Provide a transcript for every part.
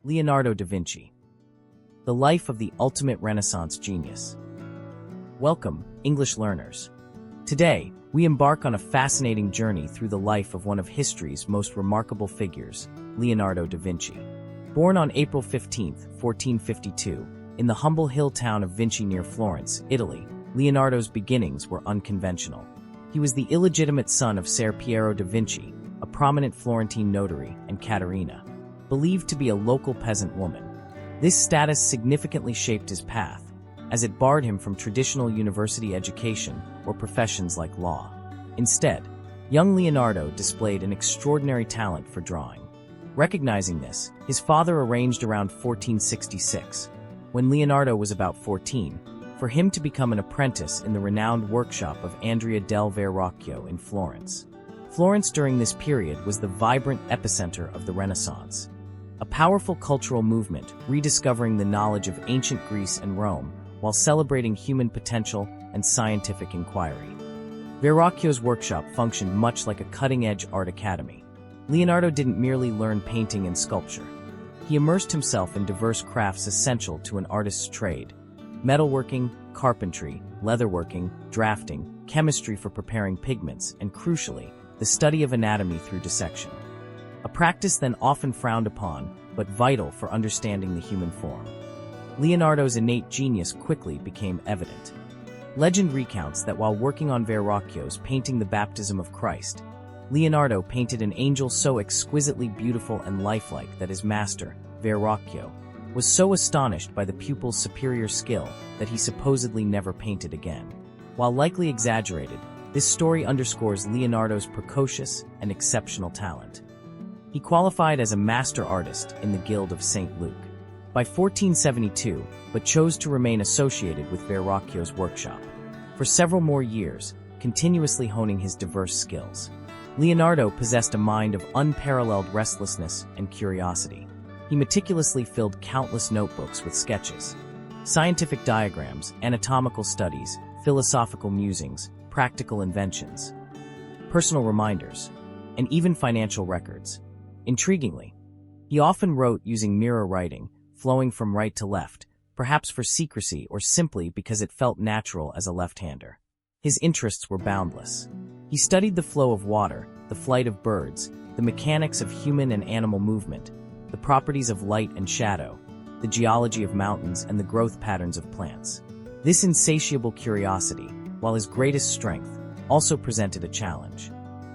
Leonardo da Vinci. The life of the ultimate Renaissance genius. Welcome, English learners. Today, we embark on a fascinating journey through the life of one of history's most remarkable figures, Leonardo da Vinci. Born on April 15, 1452, in the humble hill town of Vinci near Florence, Italy, Leonardo's beginnings were unconventional. He was the illegitimate son of Ser Piero da Vinci, a prominent Florentine notary, and Caterina, believed to be a local peasant woman. This status significantly shaped his path, as it barred him from traditional university education or professions like law. Instead, young Leonardo displayed an extraordinary talent for drawing. Recognizing this, his father arranged around 1466, when Leonardo was about 14, for him to become an apprentice in the renowned workshop of Andrea del Verrocchio in Florence. Florence during this period was the vibrant epicenter of the Renaissance, a powerful cultural movement rediscovering the knowledge of ancient Greece and Rome while celebrating human potential and scientific inquiry. Verrocchio's workshop functioned much like a cutting-edge art academy. Leonardo didn't merely learn painting and sculpture. He immersed himself in diverse crafts essential to an artist's trade: metalworking, carpentry, leatherworking, drafting, chemistry for preparing pigments, and crucially, the study of anatomy through dissection. A practice then often frowned upon, but vital for understanding the human form. Leonardo's innate genius quickly became evident. Legend recounts that while working on Verrocchio's painting the Baptism of Christ, Leonardo painted an angel so exquisitely beautiful and lifelike that his master, Verrocchio, was so astonished by the pupil's superior skill that he supposedly never painted again. While likely exaggerated, this story underscores Leonardo's precocious and exceptional talent. He qualified as a master artist in the Guild of St. Luke by 1472, but chose to remain associated with Verrocchio's workshop for several more years, continuously honing his diverse skills. Leonardo possessed a mind of unparalleled restlessness and curiosity. He meticulously filled countless notebooks with sketches, scientific diagrams, anatomical studies, philosophical musings, practical inventions, personal reminders, and even financial records. Intriguingly, he often wrote using mirror writing, flowing from right to left, perhaps for secrecy or simply because it felt natural as a left-hander. His interests were boundless. He studied the flow of water, the flight of birds, the mechanics of human and animal movement, the properties of light and shadow, the geology of mountains, and the growth patterns of plants. This insatiable curiosity, while his greatest strength, also presented a challenge.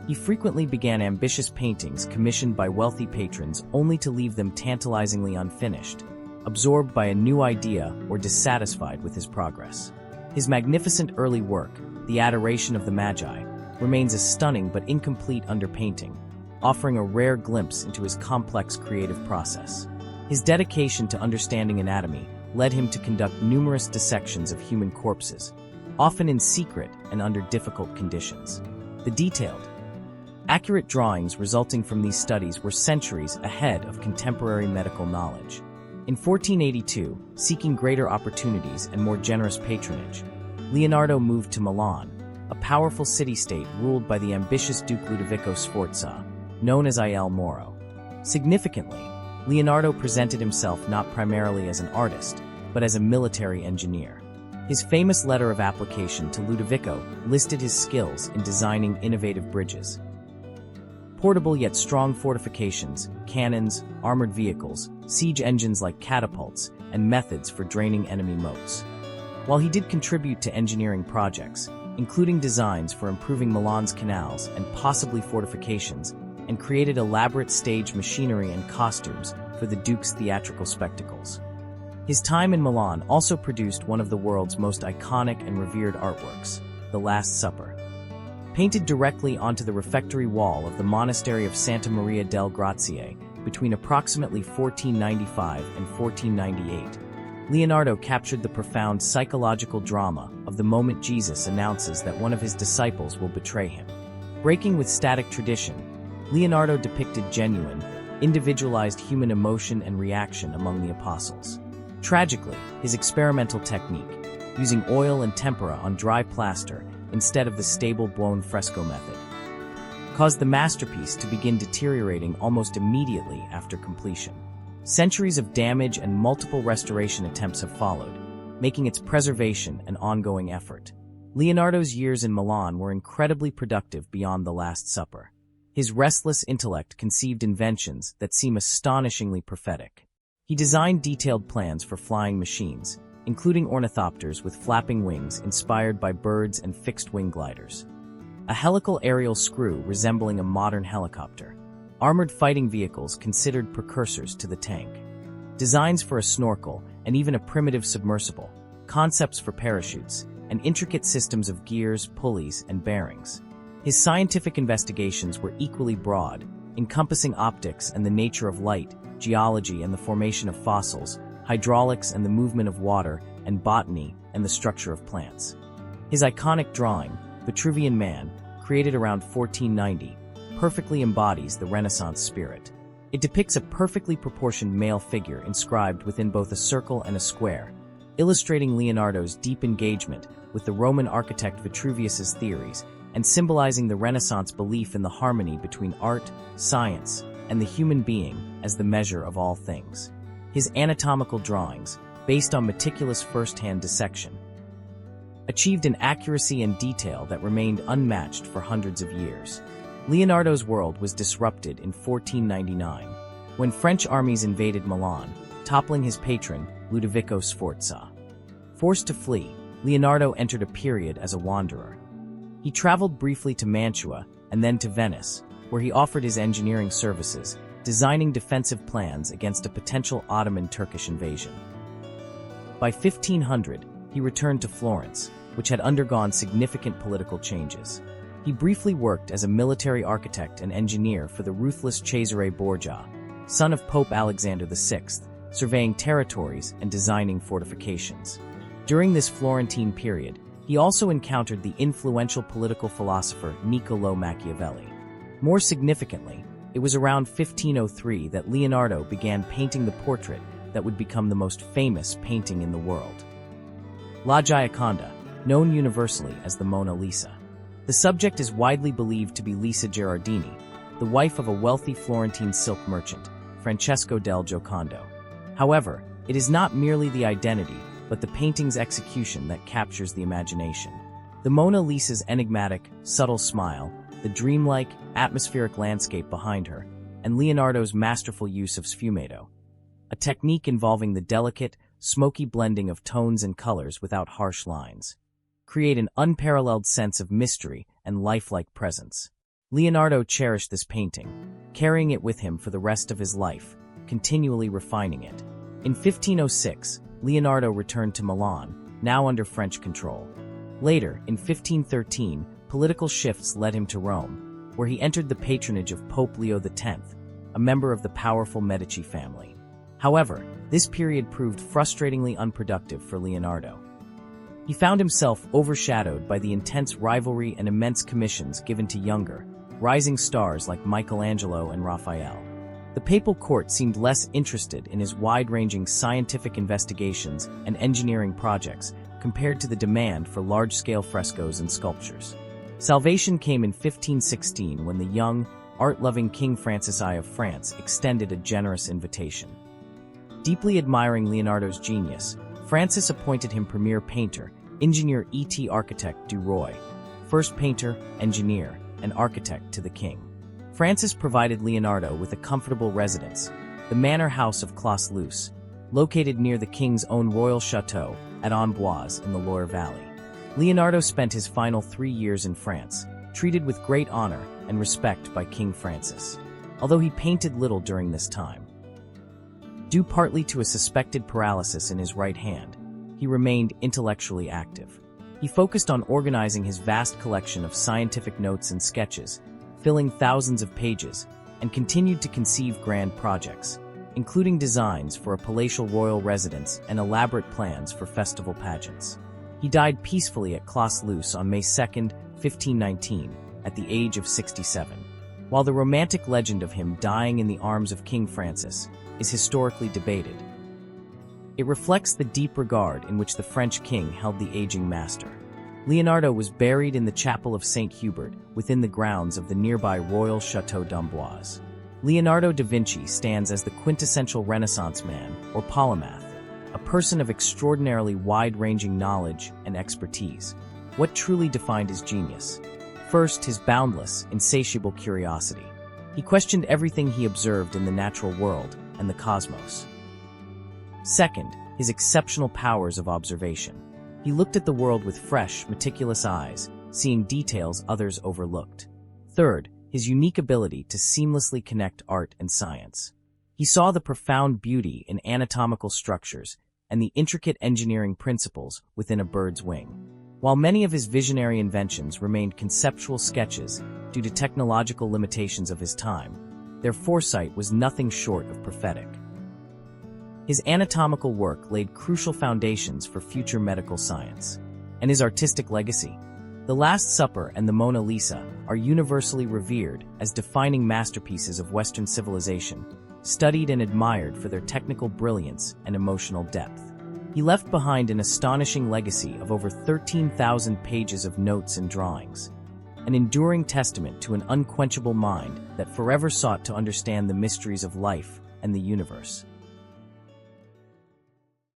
He frequently began ambitious paintings commissioned by wealthy patrons only to leave them tantalizingly unfinished, absorbed by a new idea or dissatisfied with his progress. His magnificent early work, The Adoration of the Magi, remains a stunning but incomplete underpainting, offering a rare glimpse into his complex creative process. His dedication to understanding anatomy led him to conduct numerous dissections of human corpses, often in secret and under difficult conditions. The detailed, accurate drawings resulting from these studies were centuries ahead of contemporary medical knowledge. In 1482, seeking greater opportunities and more generous patronage, Leonardo moved to Milan, a powerful city-state ruled by the ambitious Duke Ludovico Sforza, known as Il Moro. Significantly, Leonardo presented himself not primarily as an artist, but as a military engineer. His famous letter of application to Ludovico listed his skills in designing innovative bridges, portable yet strong fortifications, cannons, armored vehicles, siege engines like catapults, and methods for draining enemy moats. While he did contribute to engineering projects, including designs for improving Milan's canals and possibly fortifications, and created elaborate stage machinery and costumes for the Duke's theatrical spectacles. His time in Milan also produced one of the world's most iconic and revered artworks, The Last Supper. Painted directly onto the refectory wall of the monastery of Santa Maria del Grazie between approximately 1495 and 1498, Leonardo captured the profound psychological drama of the moment Jesus announces that one of his disciples will betray him. Breaking with static tradition, Leonardo depicted genuine, individualized human emotion and reaction among the apostles. Tragically, his experimental technique, using oil and tempera on dry plaster instead of the stable blown fresco method, caused the masterpiece to begin deteriorating almost immediately after completion. Centuries of damage and multiple restoration attempts have followed, making its preservation an ongoing effort. Leonardo's years in Milan were incredibly productive beyond the Last Supper. His restless intellect conceived inventions that seem astonishingly prophetic. He designed detailed plans for flying machines, including ornithopters with flapping wings inspired by birds and fixed-wing gliders, a helical aerial screw resembling a modern helicopter, armored fighting vehicles considered precursors to the tank, designs for a snorkel and even a primitive submersible, concepts for parachutes, and intricate systems of gears, pulleys, and bearings. His scientific investigations were equally broad, encompassing optics and the nature of light, geology and the formation of fossils, hydraulics and the movement of water, and botany and the structure of plants. His iconic drawing, Vitruvian Man, created around 1490, perfectly embodies the Renaissance spirit. It depicts a perfectly proportioned male figure inscribed within both a circle and a square, illustrating Leonardo's deep engagement with the Roman architect Vitruvius's theories and symbolizing the Renaissance belief in the harmony between art, science, and the human being as the measure of all things. His anatomical drawings, based on meticulous first-hand dissection, achieved an accuracy and detail that remained unmatched for hundreds of years. Leonardo's world was disrupted in 1499, when French armies invaded Milan, toppling his patron, Ludovico Sforza. Forced to flee, Leonardo entered a period as a wanderer. He traveled briefly to Mantua and then to Venice, where he offered his engineering services, designing defensive plans against a potential Ottoman Turkish invasion. By 1500, he returned to Florence, which had undergone significant political changes. He briefly worked as a military architect and engineer for the ruthless Cesare Borgia, son of Pope Alexander VI, surveying territories and designing fortifications. During this Florentine period, he also encountered the influential political philosopher Niccolò Machiavelli. More significantly, it was around 1503 that Leonardo began painting the portrait that would become the most famous painting in the world. La Gioconda, known universally as the Mona Lisa. The subject is widely believed to be Lisa Gherardini, the wife of a wealthy Florentine silk merchant, Francesco del Giocondo. However, it is not merely the identity, but the painting's execution that captures the imagination. The Mona Lisa's enigmatic, subtle smile, the dreamlike, atmospheric landscape behind her, and Leonardo's masterful use of sfumato, a technique involving the delicate, smoky blending of tones and colors without harsh lines, create an unparalleled sense of mystery and lifelike presence. Leonardo cherished this painting, carrying it with him for the rest of his life, continually refining it. In 1506, Leonardo returned to Milan, now under French control. Later, in 1513, political shifts led him to Rome, where he entered the patronage of Pope Leo X, a member of the powerful Medici family. However, this period proved frustratingly unproductive for Leonardo. He found himself overshadowed by the intense rivalry and immense commissions given to younger, rising stars like Michelangelo and Raphael. The papal court seemed less interested in his wide-ranging scientific investigations and engineering projects compared to the demand for large-scale frescoes and sculptures. Salvation came in 1516 when the young, art-loving King Francis I of France extended a generous invitation. Deeply admiring Leonardo's genius, Francis appointed him premier painter, engineer et architect du Roi, first painter, engineer, and architect to the king. Francis provided Leonardo with a comfortable residence, the manor house of Clos-Luce, located near the king's own royal chateau at Amboise in the Loire Valley. Leonardo spent his final 3 years in France, treated with great honor and respect by King Francis, although he painted little during this time. Due partly to a suspected paralysis in his right hand, he remained intellectually active. He focused on organizing his vast collection of scientific notes and sketches, filling thousands of pages, and continued to conceive grand projects, including designs for a palatial royal residence and elaborate plans for festival pageants. He died peacefully at Clos-Luce on May 2, 1519, at the age of 67. While the romantic legend of him dying in the arms of King Francis is historically debated, it reflects the deep regard in which the French king held the aging master. Leonardo was buried in the chapel of St. Hubert within the grounds of the nearby Royal Château d'Amboise. Leonardo da Vinci stands as the quintessential Renaissance man, or polymath, a person of extraordinarily wide-ranging knowledge and expertise. What truly defined his genius? First, his boundless, insatiable curiosity. He questioned everything he observed in the natural world and the cosmos. Second, his exceptional powers of observation. He looked at the world with fresh, meticulous eyes, seeing details others overlooked. Third, his unique ability to seamlessly connect art and science. He saw the profound beauty in anatomical structures and the intricate engineering principles within a bird's wing. While many of his visionary inventions remained conceptual sketches due to technological limitations of his time, their foresight was nothing short of prophetic. His anatomical work laid crucial foundations for future medical science. And his artistic legacy? The Last Supper and the Mona Lisa are universally revered as defining masterpieces of Western civilization, studied and admired for their technical brilliance and emotional depth. He left behind an astonishing legacy of over 13,000 pages of notes and drawings, an enduring testament to an unquenchable mind that forever sought to understand the mysteries of life and the universe.